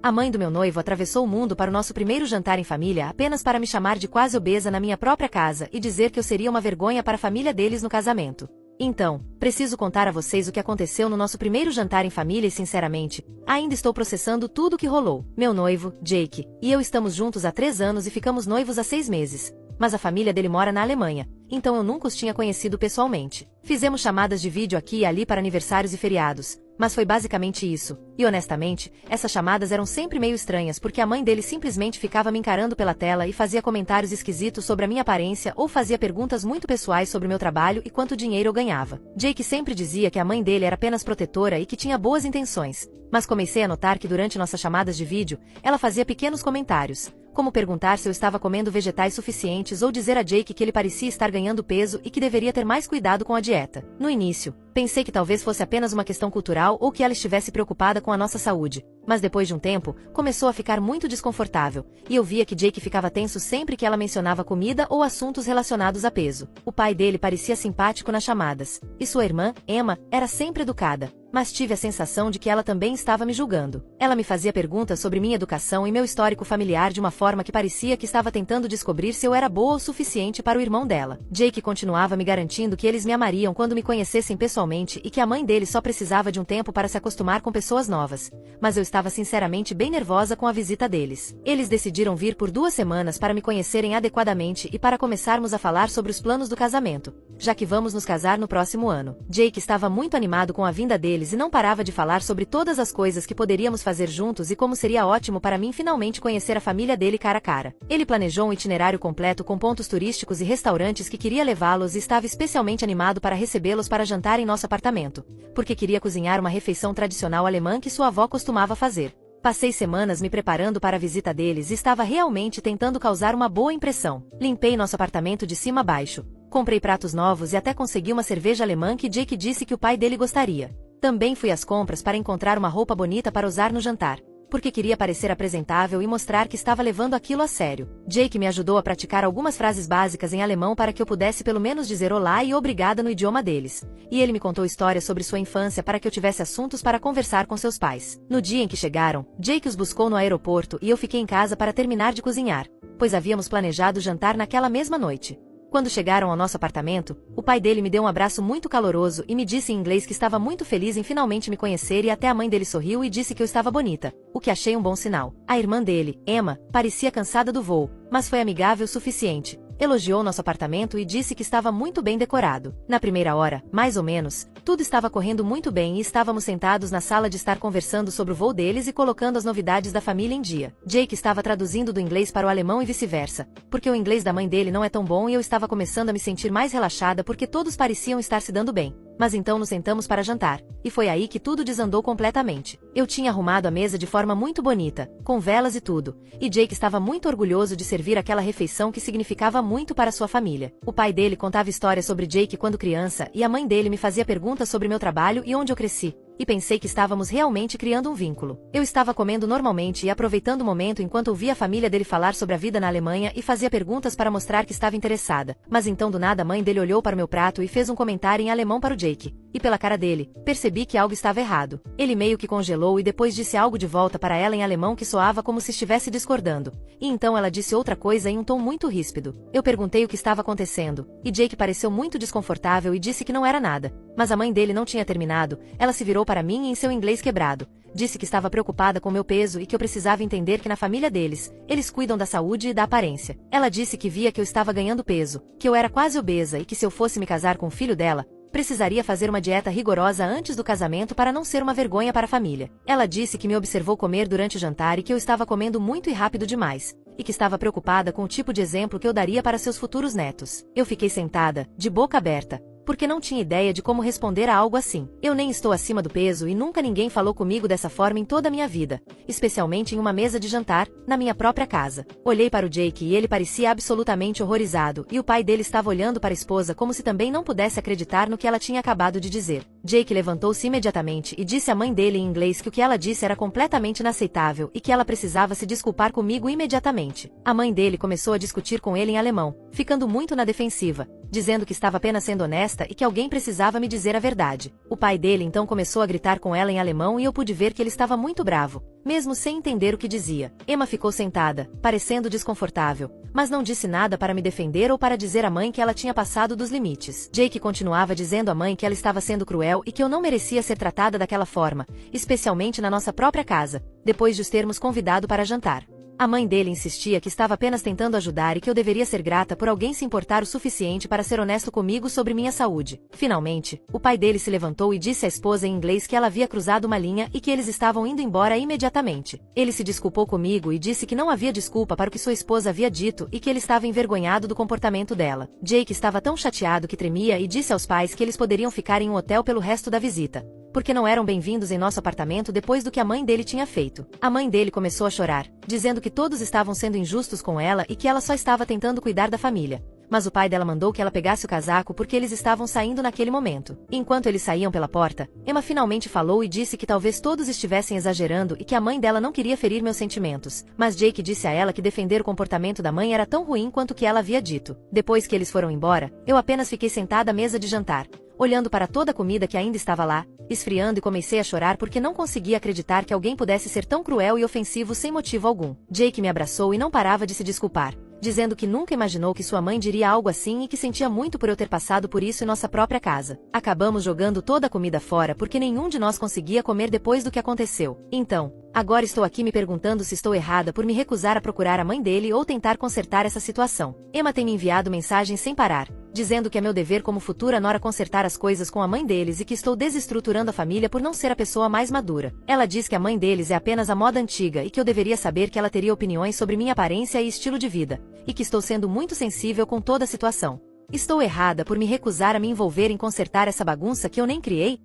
A mãe do meu noivo atravessou o mundo para o nosso primeiro jantar em família apenas para me chamar de quase obesa na minha própria casa e dizer que eu seria uma vergonha para a família deles no casamento. Então, preciso contar a vocês o que aconteceu no nosso primeiro jantar em família e sinceramente, ainda estou processando tudo o que rolou. Meu noivo, Jake, e eu estamos juntos há 3 anos e ficamos noivos há 6 meses. Mas a família dele mora na Alemanha, então eu nunca os tinha conhecido pessoalmente. Fizemos chamadas de vídeo aqui e ali para aniversários e feriados, mas foi basicamente isso. E honestamente, essas chamadas eram sempre meio estranhas porque a mãe dele simplesmente ficava me encarando pela tela e fazia comentários esquisitos sobre a minha aparência ou fazia perguntas muito pessoais sobre meu trabalho e quanto dinheiro eu ganhava. Jake sempre dizia que a mãe dele era apenas protetora e que tinha boas intenções, mas comecei a notar que durante nossas chamadas de vídeo, ela fazia pequenos comentários, como perguntar se eu estava comendo vegetais suficientes ou dizer a Jake que ele parecia estar ganhando peso e que deveria ter mais cuidado com a dieta. No início, pensei que talvez fosse apenas uma questão cultural ou que ela estivesse preocupada com a nossa saúde, mas depois de um tempo, começou a ficar muito desconfortável, e eu via que Jake ficava tenso sempre que ela mencionava comida ou assuntos relacionados a peso. O pai dele parecia simpático nas chamadas, e sua irmã, Emma, era sempre educada, mas tive a sensação de que ela também estava me julgando. Ela me fazia perguntas sobre minha educação e meu histórico familiar de uma forma que parecia que estava tentando descobrir se eu era boa o suficiente para o irmão dela. Jake continuava me garantindo que eles me amariam quando me conhecessem pessoalmente e que a mãe dele só precisava de um tempo para se acostumar com pessoas novas, mas eu estava sinceramente bem nervosa com a visita deles. Eles decidiram vir por 2 semanas para me conhecerem adequadamente e para começarmos a falar sobre os planos do casamento, já que vamos nos casar no próximo ano. Jake estava muito animado com a vinda deles e não parava de falar sobre todas as coisas que poderíamos fazer juntos e como seria ótimo para mim finalmente conhecer a família dele cara a cara. Ele planejou um itinerário completo com pontos turísticos e restaurantes que queria levá-los e estava especialmente animado para recebê-los para jantar em nosso apartamento, porque queria cozinhar uma refeição tradicional alemã que sua avó costumava fazer. Passei semanas me preparando para a visita deles e estava realmente tentando causar uma boa impressão. Limpei nosso apartamento de cima a baixo, comprei pratos novos e até consegui uma cerveja alemã que Jake disse que o pai dele gostaria. Também fui às compras para encontrar uma roupa bonita para usar no jantar, porque queria parecer apresentável e mostrar que estava levando aquilo a sério. Jake me ajudou a praticar algumas frases básicas em alemão para que eu pudesse pelo menos dizer olá e obrigada no idioma deles. E ele me contou histórias sobre sua infância para que eu tivesse assuntos para conversar com seus pais. No dia em que chegaram, Jake os buscou no aeroporto e eu fiquei em casa para terminar de cozinhar, pois havíamos planejado jantar naquela mesma noite. Quando chegaram ao nosso apartamento, o pai dele me deu um abraço muito caloroso e me disse em inglês que estava muito feliz em finalmente me conhecer e até a mãe dele sorriu e disse que eu estava bonita, o que achei um bom sinal. A irmã dele, Emma, parecia cansada do voo, mas foi amigável o suficiente. Elogiou nosso apartamento e disse que estava muito bem decorado. Na primeira hora, mais ou menos, tudo estava correndo muito bem e estávamos sentados na sala de estar conversando sobre o voo deles e colocando as novidades da família em dia. Jake estava traduzindo do inglês para o alemão e vice-versa, porque o inglês da mãe dele não é tão bom e eu estava começando a me sentir mais relaxada porque todos pareciam estar se dando bem. Mas então nos sentamos para jantar, e foi aí que tudo desandou completamente. Eu tinha arrumado a mesa de forma muito bonita, com velas e tudo, e Jake estava muito orgulhoso de servir aquela refeição que significava muito para sua família. O pai dele contava histórias sobre Jake quando criança e a mãe dele me fazia perguntas sobre meu trabalho e onde eu cresci. E pensei que estávamos realmente criando um vínculo. Eu estava comendo normalmente e aproveitando o momento enquanto ouvia a família dele falar sobre a vida na Alemanha e fazia perguntas para mostrar que estava interessada. Mas então do nada a mãe dele olhou para o meu prato e fez um comentário em alemão para o Jake. E pela cara dele, percebi que algo estava errado. Ele meio que congelou e depois disse algo de volta para ela em alemão que soava como se estivesse discordando. E então ela disse outra coisa em um tom muito ríspido. Eu perguntei o que estava acontecendo, e Jake pareceu muito desconfortável e disse que não era nada. Mas a mãe dele não tinha terminado, ela se virou para mim em seu inglês quebrado. Disse que estava preocupada com meu peso e que eu precisava entender que na família deles, eles cuidam da saúde e da aparência. Ela disse que via que eu estava ganhando peso, que eu era quase obesa e que se eu fosse me casar com o filho dela, precisaria fazer uma dieta rigorosa antes do casamento para não ser uma vergonha para a família. Ela disse que me observou comer durante o jantar e que eu estava comendo muito e rápido demais, e que estava preocupada com o tipo de exemplo que eu daria para seus futuros netos. Eu fiquei sentada, de boca aberta, porque não tinha ideia de como responder a algo assim. Eu nem estou acima do peso e nunca ninguém falou comigo dessa forma em toda a minha vida, especialmente em uma mesa de jantar, na minha própria casa. Olhei para o Jake e ele parecia absolutamente horrorizado, e o pai dele estava olhando para a esposa como se também não pudesse acreditar no que ela tinha acabado de dizer. Jake levantou-se imediatamente e disse à mãe dele em inglês que o que ela disse era completamente inaceitável e que ela precisava se desculpar comigo imediatamente. A mãe dele começou a discutir com ele em alemão, ficando muito na defensiva, dizendo que estava apenas sendo honesta e que alguém precisava me dizer a verdade. O pai dele então começou a gritar com ela em alemão e eu pude ver que ele estava muito bravo, mesmo sem entender o que dizia. Emma ficou sentada, parecendo desconfortável, mas não disse nada para me defender ou para dizer à mãe que ela tinha passado dos limites. Jake continuava dizendo à mãe que ela estava sendo cruel e que eu não merecia ser tratada daquela forma, especialmente na nossa própria casa, depois de os termos convidado para jantar. A mãe dele insistia que estava apenas tentando ajudar e que eu deveria ser grata por alguém se importar o suficiente para ser honesto comigo sobre minha saúde. Finalmente, o pai dele se levantou e disse à esposa em inglês que ela havia cruzado uma linha e que eles estavam indo embora imediatamente. Ele se desculpou comigo e disse que não havia desculpa para o que sua esposa havia dito e que ele estava envergonhado do comportamento dela. Jake estava tão chateado que tremia e disse aos pais que eles poderiam ficar em um hotel pelo resto da visita, porque não eram bem-vindos em nosso apartamento depois do que a mãe dele tinha feito. A mãe dele começou a chorar, dizendo que todos estavam sendo injustos com ela e que ela só estava tentando cuidar da família. Mas o pai dela mandou que ela pegasse o casaco porque eles estavam saindo naquele momento. Enquanto eles saíam pela porta, Emma finalmente falou e disse que talvez todos estivessem exagerando e que a mãe dela não queria ferir meus sentimentos. Mas Jake disse a ela que defender o comportamento da mãe era tão ruim quanto o que ela havia dito. Depois que eles foram embora, eu apenas fiquei sentada à mesa de jantar, olhando para toda a comida que ainda estava lá, esfriando, e comecei a chorar porque não conseguia acreditar que alguém pudesse ser tão cruel e ofensivo sem motivo algum. Jake me abraçou e não parava de se desculpar, dizendo que nunca imaginou que sua mãe diria algo assim e que sentia muito por eu ter passado por isso em nossa própria casa. Acabamos jogando toda a comida fora porque nenhum de nós conseguia comer depois do que aconteceu. Então, agora estou aqui me perguntando se estou errada por me recusar a procurar a mãe dele ou tentar consertar essa situação. Emma tem me enviado mensagens sem parar, dizendo que é meu dever como futura nora consertar as coisas com a mãe deles e que estou desestruturando a família por não ser a pessoa mais madura. Ela diz que a mãe deles é apenas a moda antiga e que eu deveria saber que ela teria opiniões sobre minha aparência e estilo de vida, e que estou sendo muito sensível com toda a situação. Estou errada por me recusar a me envolver em consertar essa bagunça que eu nem criei?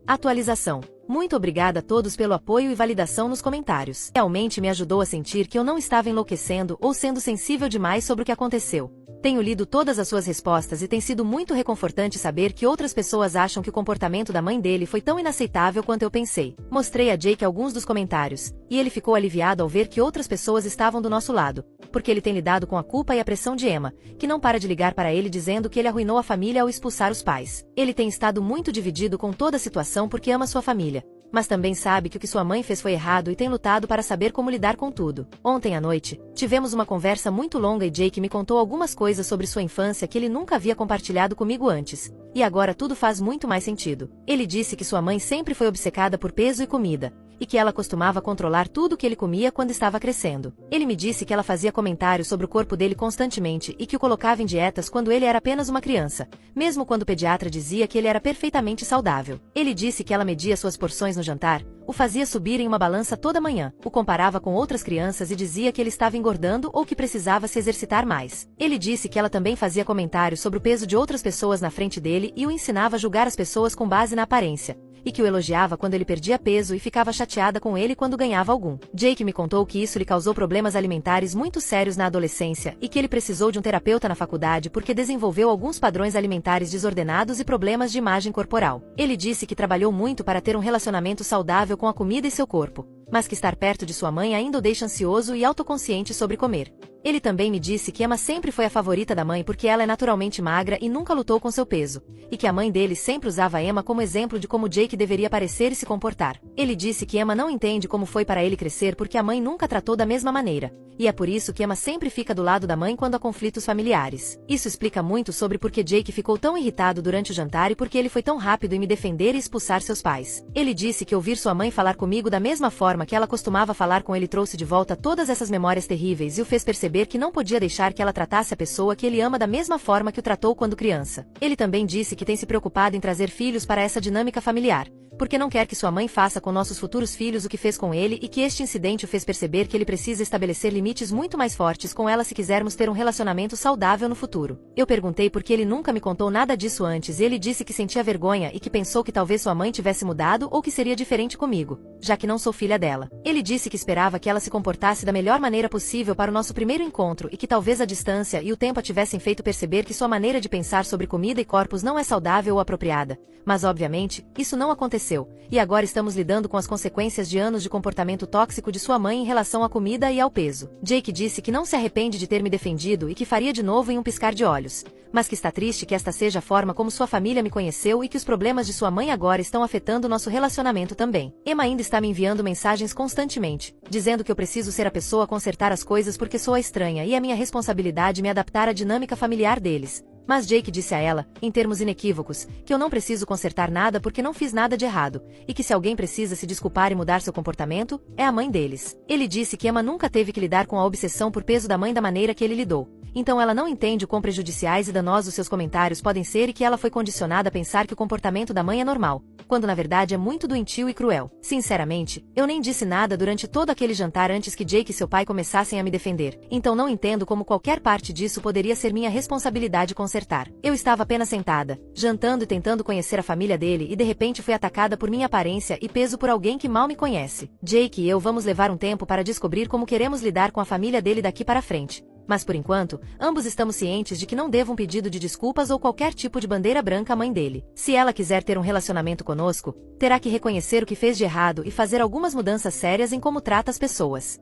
Atualização. Muito obrigada a todos pelo apoio e validação nos comentários. Realmente me ajudou a sentir que eu não estava enlouquecendo ou sendo sensível demais sobre o que aconteceu. Tenho lido todas as suas respostas e tem sido muito reconfortante saber que outras pessoas acham que o comportamento da mãe dele foi tão inaceitável quanto eu pensei. Mostrei a Jake alguns dos comentários, e ele ficou aliviado ao ver que outras pessoas estavam do nosso lado, porque ele tem lidado com a culpa e a pressão de Emma, que não para de ligar para ele dizendo que ele arruinou a família ao expulsar os pais. Ele tem estado muito dividido com toda a situação porque ama sua família, mas também sabe que o que sua mãe fez foi errado e tem lutado para saber como lidar com tudo. Ontem à noite, tivemos uma conversa muito longa e Jake me contou algumas coisas sobre sua infância que ele nunca havia compartilhado comigo antes, e agora tudo faz muito mais sentido. Ele disse que sua mãe sempre foi obcecada por peso e comida, e que ela costumava controlar tudo o que ele comia quando estava crescendo. Ele me disse que ela fazia comentários sobre o corpo dele constantemente e que o colocava em dietas quando ele era apenas uma criança, mesmo quando o pediatra dizia que ele era perfeitamente saudável. Ele disse que ela media suas porções no jantar, o fazia subir em uma balança toda manhã, o comparava com outras crianças e dizia que ele estava engordando ou que precisava se exercitar mais. Ele disse que ela também fazia comentários sobre o peso de outras pessoas na frente dele e o ensinava a julgar as pessoas com base na aparência, e que o elogiava quando ele perdia peso e ficava chateada com ele quando ganhava algum. Jake me contou que isso lhe causou problemas alimentares muito sérios na adolescência e que ele precisou de um terapeuta na faculdade porque desenvolveu alguns padrões alimentares desordenados e problemas de imagem corporal. Ele disse que trabalhou muito para ter um relacionamento saudável com a comida e seu corpo, mas que estar perto de sua mãe ainda o deixa ansioso e autoconsciente sobre comer. Ele também me disse que Emma sempre foi a favorita da mãe porque ela é naturalmente magra e nunca lutou com seu peso, e que a mãe dele sempre usava Emma como exemplo de como Jake deveria parecer e se comportar. Ele disse que Emma não entende como foi para ele crescer porque a mãe nunca tratou da mesma maneira, e é por isso que Emma sempre fica do lado da mãe quando há conflitos familiares. Isso explica muito sobre por que Jake ficou tão irritado durante o jantar e por que ele foi tão rápido em me defender e expulsar seus pais. Ele disse que ouvir sua mãe falar comigo da mesma forma que ela costumava falar com ele trouxe de volta todas essas memórias terríveis e o fez perceber que não podia deixar que ela tratasse a pessoa que ele ama da mesma forma que o tratou quando criança. Ele também disse que tem se preocupado em trazer filhos para essa dinâmica familiar, porque não quer que sua mãe faça com nossos futuros filhos o que fez com ele e que este incidente o fez perceber que ele precisa estabelecer limites muito mais fortes com ela se quisermos ter um relacionamento saudável no futuro. Eu perguntei por que ele nunca me contou nada disso antes e ele disse que sentia vergonha e que pensou que talvez sua mãe tivesse mudado ou que seria diferente comigo, já que não sou filha dela. Ele disse que esperava que ela se comportasse da melhor maneira possível para o nosso primeiro encontro e que talvez a distância e o tempo a tivessem feito perceber que sua maneira de pensar sobre comida e corpos não é saudável ou apropriada. Mas obviamente, isso não aconteceu, e agora estamos lidando com as consequências de anos de comportamento tóxico de sua mãe em relação à comida e ao peso. Jake disse que não se arrepende de ter me defendido e que faria de novo em um piscar de olhos, mas que está triste que esta seja a forma como sua família me conheceu e que os problemas de sua mãe agora estão afetando nosso relacionamento também. Emma ainda está me enviando mensagens constantemente, dizendo que eu preciso ser a pessoa a consertar as coisas porque sou a estranha e é minha responsabilidade me adaptar à dinâmica familiar deles. Mas Jake disse a ela, em termos inequívocos, que eu não preciso consertar nada porque não fiz nada de errado, e que se alguém precisa se desculpar e mudar seu comportamento, é a mãe deles. Ele disse que Emma nunca teve que lidar com a obsessão por peso da mãe da maneira que ele lidou. Então ela não entende o quão prejudiciais e danosos seus comentários podem ser e que ela foi condicionada a pensar que o comportamento da mãe é normal, quando na verdade é muito doentio e cruel. Sinceramente, eu nem disse nada durante todo aquele jantar antes que Jake e seu pai começassem a me defender, então não entendo como qualquer parte disso poderia ser minha responsabilidade consertar. Eu estava apenas sentada, jantando e tentando conhecer a família dele e de repente fui atacada por minha aparência e peso por alguém que mal me conhece. Jake e eu vamos levar um tempo para descobrir como queremos lidar com a família dele daqui para frente. Mas por enquanto, ambos estamos cientes de que não devo um pedido de desculpas ou qualquer tipo de bandeira branca à mãe dele. Se ela quiser ter um relacionamento conosco, terá que reconhecer o que fez de errado e fazer algumas mudanças sérias em como trata as pessoas.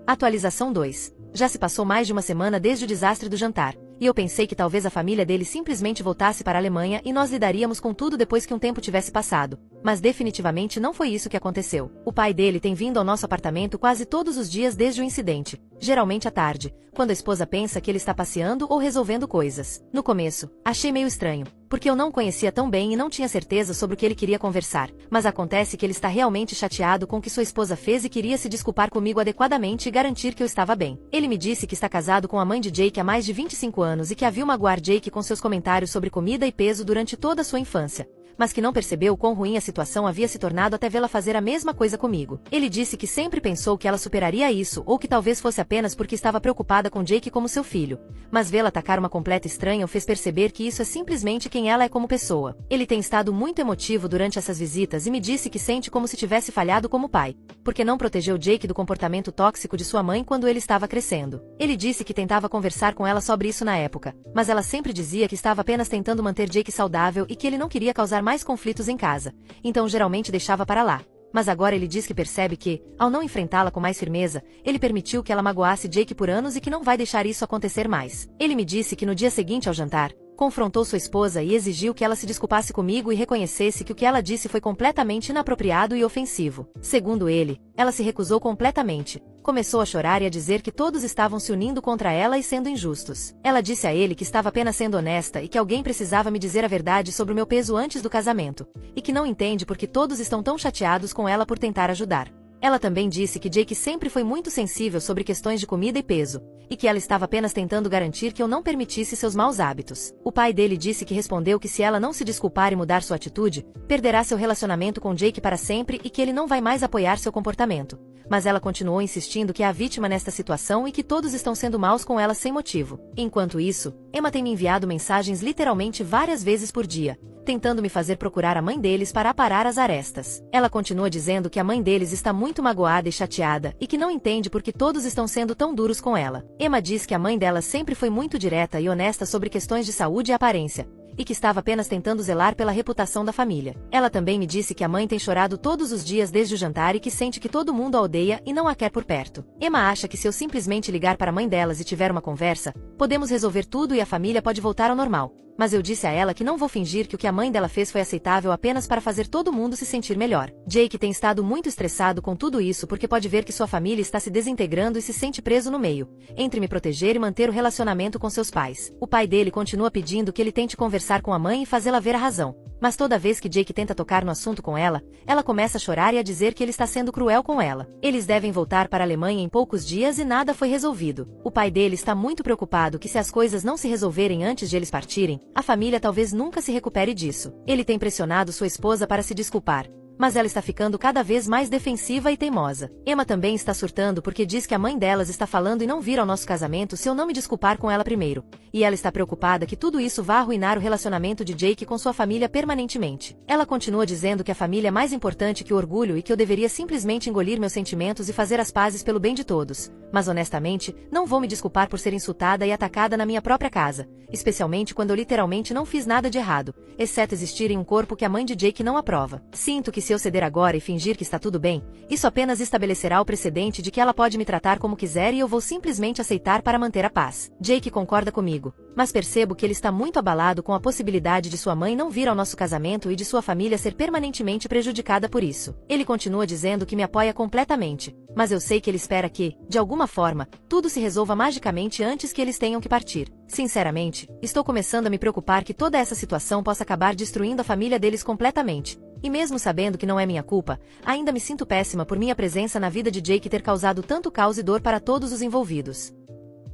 Atualização 2. Já se passou mais de uma semana desde o desastre do jantar, e eu pensei que talvez a família dele simplesmente voltasse para a Alemanha e nós lidaríamos com tudo depois que um tempo tivesse passado. Mas definitivamente não foi isso que aconteceu. O pai dele tem vindo ao nosso apartamento quase todos os dias desde o incidente, geralmente à tarde, quando a esposa pensa que ele está passeando ou resolvendo coisas. No começo, achei meio estranho, porque eu não o conhecia tão bem e não tinha certeza sobre o que ele queria conversar, mas acontece que ele está realmente chateado com o que sua esposa fez e queria se desculpar comigo adequadamente e garantir que eu estava bem. Ele me disse que está casado com a mãe de Jake há mais de 25 anos e que a viu magoar Jake com seus comentários sobre comida e peso durante toda a sua infância, mas que não percebeu quão ruim a situação havia se tornado até vê-la fazer a mesma coisa comigo. Ele disse que sempre pensou que ela superaria isso ou que talvez fosse apenas porque estava preocupada com Jake como seu filho, mas vê-la atacar uma completa estranha o fez perceber que isso é simplesmente quem ela é como pessoa. Ele tem estado muito emotivo durante essas visitas e me disse que sente como se tivesse falhado como pai, porque não protegeu Jake do comportamento tóxico de sua mãe quando ele estava crescendo. Ele disse que tentava conversar com ela sobre isso na época, mas ela sempre dizia que estava apenas tentando manter Jake saudável e que ele não queria causar mais conflitos em casa, então geralmente deixava para lá. Mas agora ele diz que percebe que, ao não enfrentá-la com mais firmeza, ele permitiu que ela magoasse Jake por anos e que não vai deixar isso acontecer mais. Ele me disse que no dia seguinte ao jantar, confrontou sua esposa e exigiu que ela se desculpasse comigo e reconhecesse que o que ela disse foi completamente inapropriado e ofensivo. Segundo ele, ela se recusou completamente. Começou a chorar e a dizer que todos estavam se unindo contra ela e sendo injustos. Ela disse a ele que estava apenas sendo honesta e que alguém precisava me dizer a verdade sobre o meu peso antes do casamento, e que não entende porque todos estão tão chateados com ela por tentar ajudar. Ela também disse que Jake sempre foi muito sensível sobre questões de comida e peso, e que ela estava apenas tentando garantir que eu não permitisse seus maus hábitos. O pai dele disse que respondeu que se ela não se desculpar e mudar sua atitude, perderá seu relacionamento com Jake para sempre e que ele não vai mais apoiar seu comportamento. Mas ela continuou insistindo que é a vítima nesta situação e que todos estão sendo maus com ela sem motivo. Enquanto isso, Emma tem me enviado mensagens literalmente várias vezes por dia, tentando me fazer procurar a mãe deles para aparar as arestas. Ela continua dizendo que a mãe deles está muito magoada e chateada e que não entende por que todos estão sendo tão duros com ela. Emma diz que a mãe dela sempre foi muito direta e honesta sobre questões de saúde e aparência, e que estava apenas tentando zelar pela reputação da família. Ela também me disse que a mãe tem chorado todos os dias desde o jantar e que sente que todo mundo a odeia e não a quer por perto. Emma acha que se eu simplesmente ligar para a mãe delas e tiver uma conversa, podemos resolver tudo e a família pode voltar ao normal. Mas eu disse a ela que não vou fingir que o que a mãe dela fez foi aceitável apenas para fazer todo mundo se sentir melhor. Jake tem estado muito estressado com tudo isso porque pode ver que sua família está se desintegrando e se sente preso no meio, entre me proteger e manter o relacionamento com seus pais. O pai dele continua pedindo que ele tente conversar com a mãe e fazê-la ver a razão. Mas toda vez que Jake tenta tocar no assunto com ela, ela começa a chorar e a dizer que ele está sendo cruel com ela. Eles devem voltar para a Alemanha em poucos dias e nada foi resolvido. O pai dele está muito preocupado que se as coisas não se resolverem antes de eles partirem, a família talvez nunca se recupere disso. Ele tem pressionado sua esposa para se desculpar, mas ela está ficando cada vez mais defensiva e teimosa. Emma também está surtando porque diz que a mãe delas está falando em não vir ao nosso casamento se eu não me desculpar com ela primeiro, e ela está preocupada que tudo isso vá arruinar o relacionamento de Jake com sua família permanentemente. Ela continua dizendo que a família é mais importante que o orgulho e que eu deveria simplesmente engolir meus sentimentos e fazer as pazes pelo bem de todos. Mas honestamente, não vou me desculpar por ser insultada e atacada na minha própria casa, especialmente quando eu literalmente não fiz nada de errado, exceto existir em um corpo que a mãe de Jake não aprova. Sinto que se eu ceder agora e fingir que está tudo bem, isso apenas estabelecerá o precedente de que ela pode me tratar como quiser e eu vou simplesmente aceitar para manter a paz. Jake concorda comigo, mas percebo que ele está muito abalado com a possibilidade de sua mãe não vir ao nosso casamento e de sua família ser permanentemente prejudicada por isso. Ele continua dizendo que me apoia completamente, mas eu sei que ele espera que, de alguma forma, tudo se resolva magicamente antes que eles tenham que partir. Sinceramente, estou começando a me preocupar que toda essa situação possa acabar destruindo a família deles completamente. E mesmo sabendo que não é minha culpa, ainda me sinto péssima por minha presença na vida de Jake ter causado tanto caos e dor para todos os envolvidos.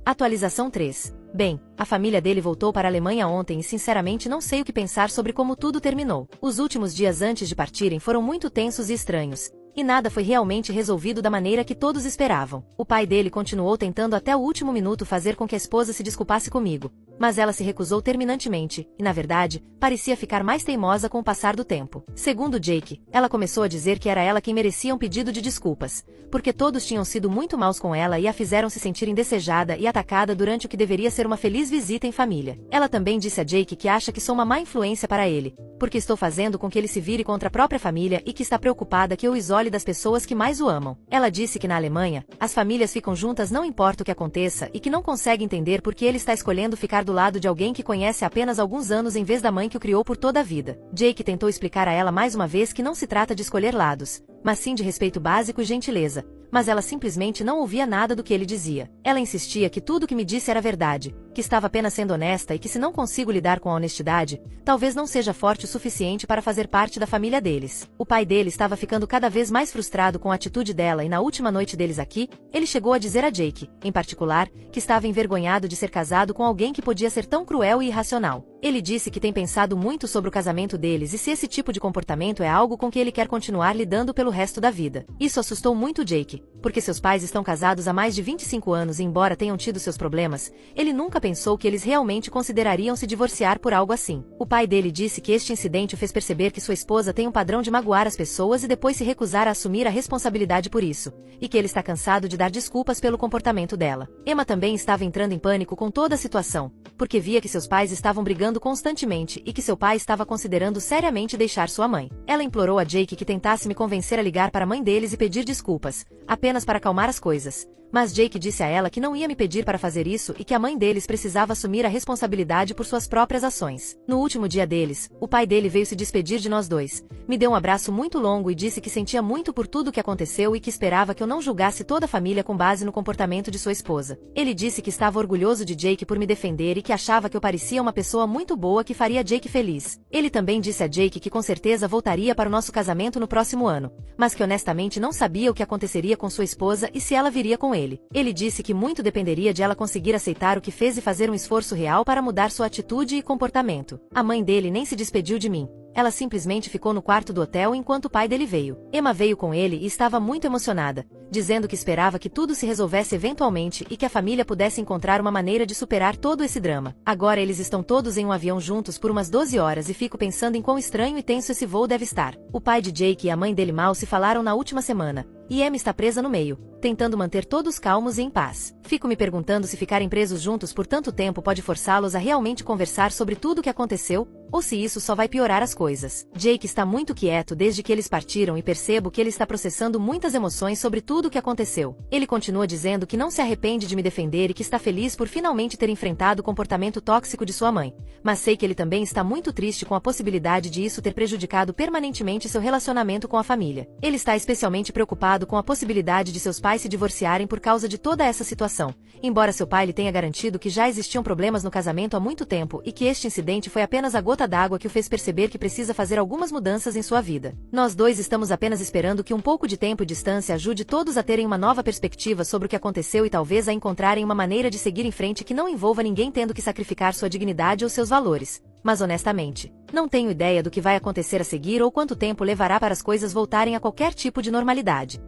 Atualização 3. Bem, a família dele voltou para a Alemanha ontem e sinceramente não sei o que pensar sobre como tudo terminou. Os últimos dias antes de partirem foram muito tensos e estranhos, e nada foi realmente resolvido da maneira que todos esperavam. O pai dele continuou tentando até o último minuto fazer com que a esposa se desculpasse comigo, mas ela se recusou terminantemente, e na verdade, parecia ficar mais teimosa com o passar do tempo. Segundo Jake, ela começou a dizer que era ela quem merecia um pedido de desculpas, porque todos tinham sido muito maus com ela e a fizeram se sentir indesejada e atacada durante o que deveria ser uma feliz visita em família. Ela também disse a Jake que acha que sou uma má influência para ele, porque estou fazendo com que ele se vire contra a própria família e que está preocupada que eu isole das pessoas que mais o amam. Ela disse que na Alemanha, as famílias ficam juntas não importa o que aconteça e que não consegue entender por que ele está escolhendo ficar do lado de alguém que conhece há apenas alguns anos em vez da mãe que o criou por toda a vida. Jake tentou explicar a ela mais uma vez que não se trata de escolher lados, mas sim de respeito básico e gentileza, mas ela simplesmente não ouvia nada do que ele dizia. Ela insistia que tudo o que me disse era verdade, que estava apenas sendo honesta e que se não consigo lidar com a honestidade, talvez não seja forte o suficiente para fazer parte da família deles. O pai dele estava ficando cada vez mais frustrado com a atitude dela e na última noite deles aqui, ele chegou a dizer a Jake, em particular, que estava envergonhado de ser casado com alguém que podia ser tão cruel e irracional. Ele disse que tem pensado muito sobre o casamento deles e se esse tipo de comportamento é algo com que ele quer continuar lidando pelo resto da vida. Isso assustou muito Jake, porque seus pais estão casados há mais de 25 anos e embora tenham tido seus problemas, ele nunca pensou que eles realmente considerariam se divorciar por algo assim. O pai dele disse que este incidente o fez perceber que sua esposa tem um padrão de magoar as pessoas e depois se recusar a assumir a responsabilidade por isso, e que ele está cansado de dar desculpas pelo comportamento dela. Emma também estava entrando em pânico com toda a situação, porque via que seus pais estavam brigando constantemente e que seu pai estava considerando seriamente deixar sua mãe. Ela implorou a Jake que tentasse me convencer a ligar para a mãe deles e pedir desculpas, apenas para acalmar as coisas. Mas Jake disse a ela que não ia me pedir para fazer isso e que a mãe deles precisava assumir a responsabilidade por suas próprias ações. No último dia deles, o pai dele veio se despedir de nós dois, me deu um abraço muito longo e disse que sentia muito por tudo o que aconteceu e que esperava que eu não julgasse toda a família com base no comportamento de sua esposa. Ele disse que estava orgulhoso de Jake por me defender e que achava que eu parecia uma pessoa muito boa que faria Jake feliz. Ele também disse a Jake que com certeza voltaria para o nosso casamento no próximo ano, mas que honestamente não sabia o que aconteceria com sua esposa e se ela viria com ele. Ele disse que muito dependeria de ela conseguir aceitar o que fez e fazer um esforço real para mudar sua atitude e comportamento. A mãe dele nem se despediu de mim. Ela simplesmente ficou no quarto do hotel enquanto o pai dele veio. Emma veio com ele e estava muito emocionada, dizendo que esperava que tudo se resolvesse eventualmente e que a família pudesse encontrar uma maneira de superar todo esse drama. Agora eles estão todos em um avião juntos por umas 12 horas e fico pensando em quão estranho e tenso esse voo deve estar. O pai de Jake e a mãe dele mal se falaram na última semana, e Emma está presa no meio, tentando manter todos calmos e em paz. Fico me perguntando se ficarem presos juntos por tanto tempo pode forçá-los a realmente conversar sobre tudo o que aconteceu, ou se isso só vai piorar as coisas. Jake está muito quieto desde que eles partiram e percebo que ele está processando muitas emoções sobre tudo o que aconteceu. Ele continua dizendo que não se arrepende de me defender e que está feliz por finalmente ter enfrentado o comportamento tóxico de sua mãe, mas sei que ele também está muito triste com a possibilidade de isso ter prejudicado permanentemente seu relacionamento com a família. Ele está especialmente preocupado com a possibilidade de seus pais se divorciarem por causa de toda essa situação, embora seu pai lhe tenha garantido que já existiam problemas no casamento há muito tempo e que este incidente foi apenas a gota d'água que o fez perceber que precisa fazer algumas mudanças em sua vida. Nós dois estamos apenas esperando que um pouco de tempo e distância ajude todos a terem uma nova perspectiva sobre o que aconteceu e talvez a encontrarem uma maneira de seguir em frente que não envolva ninguém tendo que sacrificar sua dignidade ou seus valores. Mas honestamente, não tenho ideia do que vai acontecer a seguir ou quanto tempo levará para as coisas voltarem a qualquer tipo de normalidade.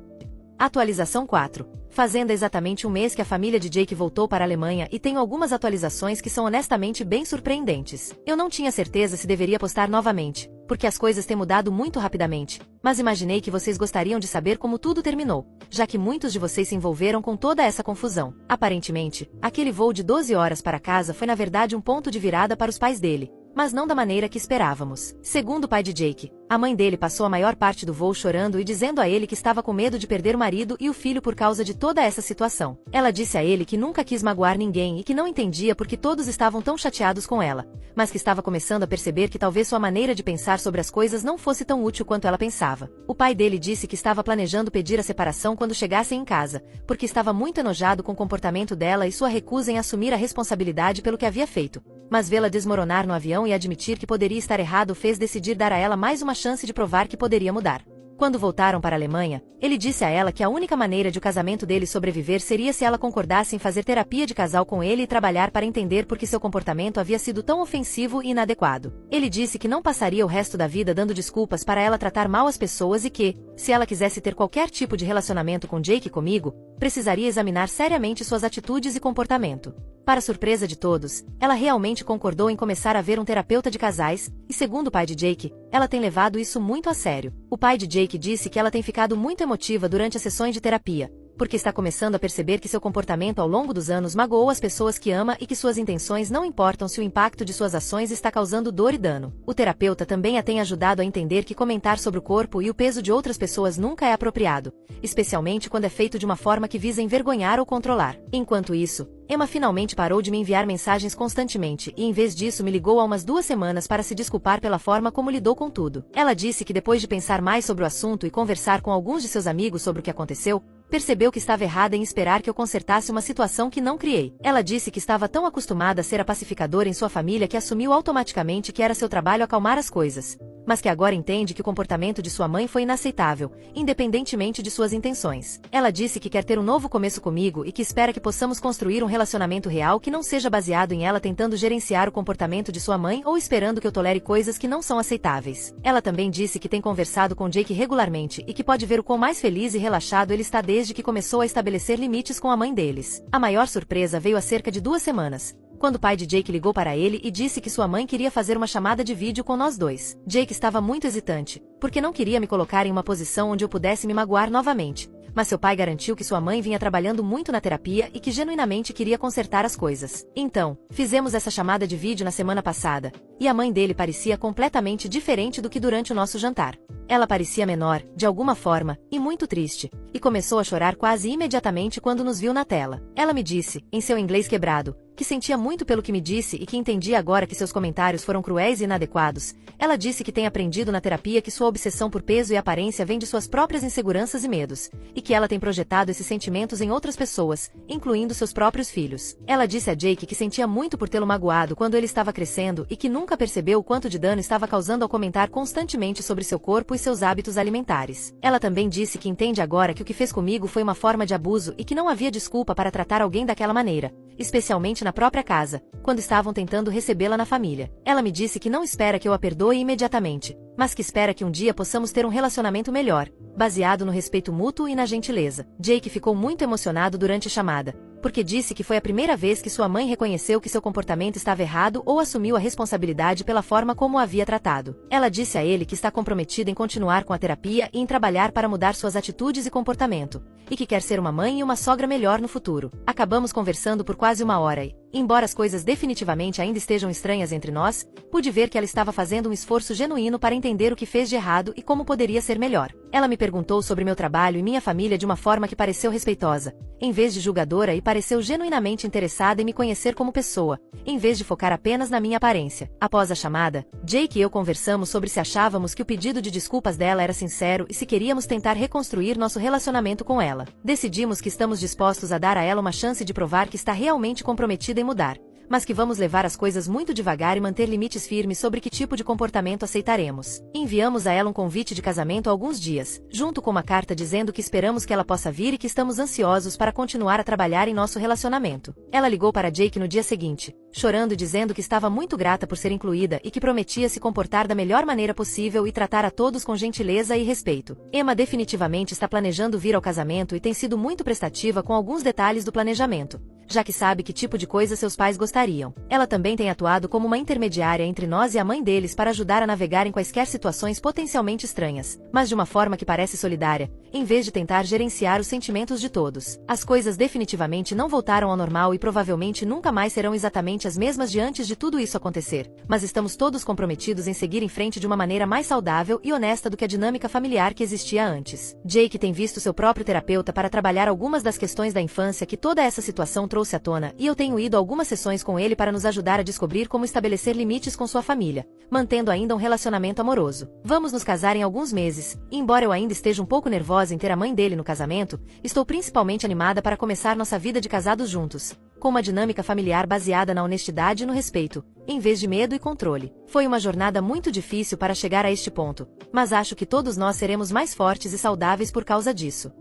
Atualização 4. Fazendo exatamente um mês que a família de Jake voltou para a Alemanha e tenho algumas atualizações que são honestamente bem surpreendentes. Eu não tinha certeza se deveria postar novamente, porque as coisas têm mudado muito rapidamente, mas imaginei que vocês gostariam de saber como tudo terminou, já que muitos de vocês se envolveram com toda essa confusão. Aparentemente, aquele voo de 12 horas para casa foi na verdade um ponto de virada para os pais dele, mas não da maneira que esperávamos. Segundo o pai de Jake, A mãe dele passou a maior parte do voo chorando e dizendo a ele que estava com medo de perder o marido e o filho por causa de toda essa situação. Ela disse a ele que nunca quis magoar ninguém e que não entendia por que todos estavam tão chateados com ela, mas que estava começando a perceber que talvez sua maneira de pensar sobre as coisas não fosse tão útil quanto ela pensava. O pai dele disse que estava planejando pedir a separação quando chegassem em casa, porque estava muito enojado com o comportamento dela e sua recusa em assumir a responsabilidade pelo que havia feito. Mas vê-la desmoronar no avião e admitir que poderia estar errado fez decidir dar a ela mais uma chance de provar que poderia mudar. Quando voltaram para a Alemanha, ele disse a ela que a única maneira de o casamento deles sobreviver seria se ela concordasse em fazer terapia de casal com ele e trabalhar para entender por que seu comportamento havia sido tão ofensivo e inadequado. Ele disse que não passaria o resto da vida dando desculpas para ela tratar mal as pessoas e que, se ela quisesse ter qualquer tipo de relacionamento com Jake e comigo, precisaria examinar seriamente suas atitudes e comportamento. Para surpresa de todos, ela realmente concordou em começar a ver um terapeuta de casais, e segundo o pai de Jake, ela tem levado isso muito a sério. O pai de Jake disse que ela tem ficado muito emotiva durante as sessões de terapia, porque está começando a perceber que seu comportamento ao longo dos anos magoou as pessoas que ama e que suas intenções não importam se o impacto de suas ações está causando dor e dano. O terapeuta também a tem ajudado a entender que comentar sobre o corpo e o peso de outras pessoas nunca é apropriado, especialmente quando é feito de uma forma que visa envergonhar ou controlar. Enquanto isso, Emma finalmente parou de me enviar mensagens constantemente e em vez disso me ligou há umas 2 semanas para se desculpar pela forma como lidou com tudo. Ela disse que depois de pensar mais sobre o assunto e conversar com alguns de seus amigos sobre o que aconteceu, percebeu que estava errada em esperar que eu consertasse uma situação que não criei. Ela disse que estava tão acostumada a ser a pacificadora em sua família que assumiu automaticamente que era seu trabalho acalmar as coisas, mas que agora entende que o comportamento de sua mãe foi inaceitável, independentemente de suas intenções. Ela disse que quer ter um novo começo comigo e que espera que possamos construir um relacionamento real que não seja baseado em ela tentando gerenciar o comportamento de sua mãe ou esperando que eu tolere coisas que não são aceitáveis. Ela também disse que tem conversado com Jake regularmente e que pode ver o quão mais feliz e relaxado ele está desde que começou a estabelecer limites com a mãe deles. A maior surpresa veio há cerca de 2 semanas, quando o pai de Jake ligou para ele e disse que sua mãe queria fazer uma chamada de vídeo com nós dois. Jake estava muito hesitante, porque não queria me colocar em uma posição onde eu pudesse me magoar novamente, mas seu pai garantiu que sua mãe vinha trabalhando muito na terapia e que genuinamente queria consertar as coisas. Então, fizemos essa chamada de vídeo na semana passada, e a mãe dele parecia completamente diferente do que durante o nosso jantar. Ela parecia menor, de alguma forma, e muito triste, e começou a chorar quase imediatamente quando nos viu na tela. Ela me disse, em seu inglês quebrado, que sentia muito pelo que me disse e que entendia agora que seus comentários foram cruéis e inadequados. Ela disse que tem aprendido na terapia que sua obsessão por peso e aparência vem de suas próprias inseguranças e medos, e que ela tem projetado esses sentimentos em outras pessoas, incluindo seus próprios filhos. Ela disse a Jake que sentia muito por tê-lo magoado quando ele estava crescendo e que nunca percebeu o quanto de dano estava causando ao comentar constantemente sobre seu corpo e seus hábitos alimentares. Ela também disse que entende agora que o que fez comigo foi uma forma de abuso e que não havia desculpa para tratar alguém daquela maneira, especialmente na própria casa, quando estavam tentando recebê-la na família. Ela me disse que não espera que eu a perdoe imediatamente, mas que espera que um dia possamos ter um relacionamento melhor, baseado no respeito mútuo e na gentileza. Jake ficou muito emocionado durante a chamada, porque disse que foi a primeira vez que sua mãe reconheceu que seu comportamento estava errado ou assumiu a responsabilidade pela forma como o havia tratado. Ela disse a ele que está comprometida em continuar com a terapia e em trabalhar para mudar suas atitudes e comportamento, e que quer ser uma mãe e uma sogra melhor no futuro. Acabamos conversando por quase 1 hora e, embora as coisas definitivamente ainda estejam estranhas entre nós, pude ver que ela estava fazendo um esforço genuíno para entender o que fez de errado e como poderia ser melhor. Ela me perguntou sobre meu trabalho e minha família de uma forma que pareceu respeitosa, em vez de julgadora, e pareceu genuinamente interessada em me conhecer como pessoa, em vez de focar apenas na minha aparência. Após a chamada, Jake e eu conversamos sobre se achávamos que o pedido de desculpas dela era sincero e se queríamos tentar reconstruir nosso relacionamento com ela. Decidimos que estamos dispostos a dar a ela uma chance de provar que está realmente comprometida em mudar, mas que vamos levar as coisas muito devagar e manter limites firmes sobre que tipo de comportamento aceitaremos. Enviamos a ela um convite de casamento há alguns dias, junto com uma carta dizendo que esperamos que ela possa vir e que estamos ansiosos para continuar a trabalhar em nosso relacionamento. Ela ligou para Jake no dia seguinte, chorando e dizendo que estava muito grata por ser incluída e que prometia se comportar da melhor maneira possível e tratar a todos com gentileza e respeito. Emma definitivamente está planejando vir ao casamento e tem sido muito prestativa com alguns detalhes do planejamento, já que sabe que tipo de coisa seus pais gostariam. Ela também tem atuado como uma intermediária entre nós e a mãe deles para ajudar a navegar em quaisquer situações potencialmente estranhas, mas de uma forma que parece solidária, em vez de tentar gerenciar os sentimentos de todos. As coisas definitivamente não voltaram ao normal e provavelmente nunca mais serão exatamente as mesmas de antes de tudo isso acontecer, mas estamos todos comprometidos em seguir em frente de uma maneira mais saudável e honesta do que a dinâmica familiar que existia antes. Jake tem visto seu próprio terapeuta para trabalhar algumas das questões da infância que toda essa situação trouxe à tona, e eu tenho ido a algumas sessões com ele para nos ajudar a descobrir como estabelecer limites com sua família, mantendo ainda um relacionamento amoroso. Vamos nos casar em alguns meses, e embora eu ainda esteja um pouco nervosa em ter a mãe dele no casamento, estou principalmente animada para começar nossa vida de casados juntos, com uma dinâmica familiar baseada na honestidade e no respeito, em vez de medo e controle. Foi uma jornada muito difícil para chegar a este ponto, mas acho que todos nós seremos mais fortes e saudáveis por causa disso.